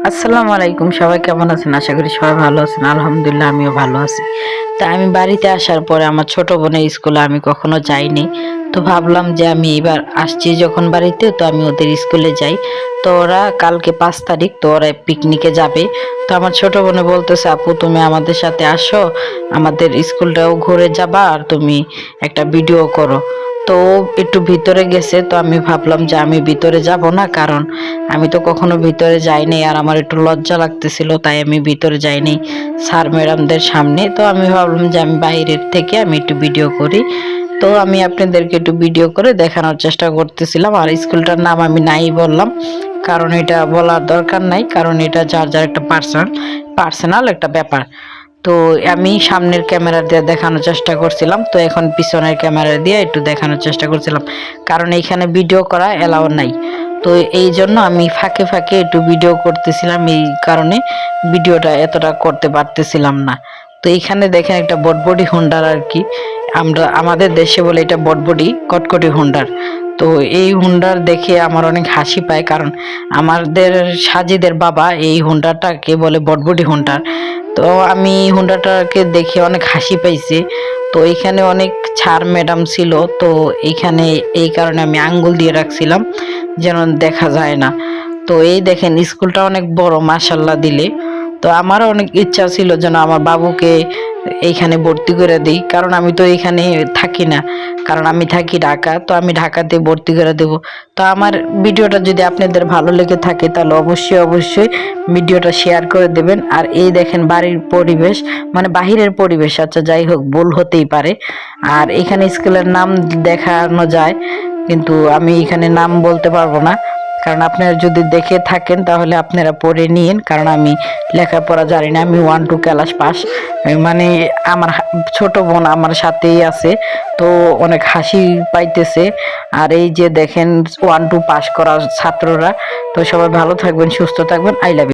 আসসালামু আলাইকুম, সবাই কেমন আছেন? আশা করি সবাই ভালো আছেন। আলহামদুলিল্লাহ আমিও ভালো আছি। তা আমি বাড়িতে আসার পরে আমার ছোট বোনের স্কুলে আমি কখনো যাইনি। তো ভাবলাম যে আমি এবার আসছি যখন বাড়িতে, তো আমি ওদের স্কুলে যাই। তো ওরা কালকে 5 তারিখ, তো ওরা পিকনিকে যাবে। তো আমার ছোট বোনে বলতেছে, আপু তুমি আমাদের সাথে আসো, আমাদের স্কুলটাও ঘুরে যাবা আর তুমি একটা ভিডিও করো। তো একটু ভিতরে গেছে, তো আমি ভাবলাম যে আমি ভিতরে যাব না, কারণ আমি তো কখনো ভিতরে যাইনি আর আমার একটু লজ্জা লাগতেছিল, তাই আমি ভিতরে যাইনি স্যার ম্যাডামদের সামনে। তো আমি ভাবলাম যে আমি বাইরের থেকে আমি একটু ভিডিও করি। তো আমি আপনাদেরকে একটু ভিডিও করে দেখানোর চেষ্টা করতেছিলাম। আর স্কুলটার নাম আমি নাই বললাম, কারণ এটা বলার দরকার নাই, কারণ এটা যার যার একটা পার্সোনাল একটা ব্যাপার। তো আমি সামনের ক্যামেরা দিয়ে দেখানোর চেষ্টা করছিলাম, তো এখন পিছনের ক্যামেরা দিয়ে একটু দেখানোর চেষ্টা করছিলাম, কারণ এইখানে ভিডিও করা এলাও নাই। তো এই জন্য আমি ফাঁকে ফাঁকে একটু ভিডিও করতেছিলাম, এই কারণে ভিডিওটা এতটা করতে পারতেছিলাম না। তো এইখানে দেখেন একটা বটবডি হুন্ডার আর কি, আমরা আমাদের দেশে বলে এটা বটবডি কটকটি হুন্ডার। তো এই হুন্ডার দেখে আমার অনেক হাসি পায়, কারণ আমাদের সাজিদের বাবা এই হুন্ডারটাকে বলে বটবডি হুন্ডার। তো আমি হুন্ডাটাকে দেখে অনেক হাসি পাইছি। তো এখানে অনেক ছাড় ম্যাডাম ছিল, তো এইখানে এই কারণে আমি আঙ্গুল দিয়ে রাখছিলাম যেন দেখা যায় না। তো এই দেখেন স্কুলটা অনেক বড় মাশাল্লাহ দিলে। তো আমারও অনেক ইচ্ছা ছিল যেন আমার বাবুকে এইখানে ভর্তি করে দিই, কারণ আমি তো এইখানে থাকি না, কারণ আমি থাকি ঢাকা। তো আমি ঢাকাতে ভর্তি করে দেব। তো আমার ভিডিওটা যদি আপনাদের ভালো লেগে থাকে তাহলে অবশ্যই অবশ্যই ভিডিওটা শেয়ার করে দেবেন। আর এই দেখেন বাড়ির পরিবেশ, মানে বাহিরের পরিবেশ, আচ্ছা যাই হোক ভুল হতেই পারে। আর এখানে স্কুলের নাম দেখানো যায়, কিন্তু আমি এখানে নাম বলতে পারবো না, কারণ আপনারা যদি দেখে থাকেন তাহলে আপনারা পড়ে নিন, কারণ আমি লেখাপড়া জানি না। আমি 1-2 ক্লাস পাস, মানে আমার ছোট বোন আমার সাথেই আছে, তো অনেক হাসি পাইতেছে। আর এই যে দেখেন 1-2 পাস করা ছাত্ররা। তো সবাই ভালো থাকবেন, সুস্থ থাকবেন। I love you.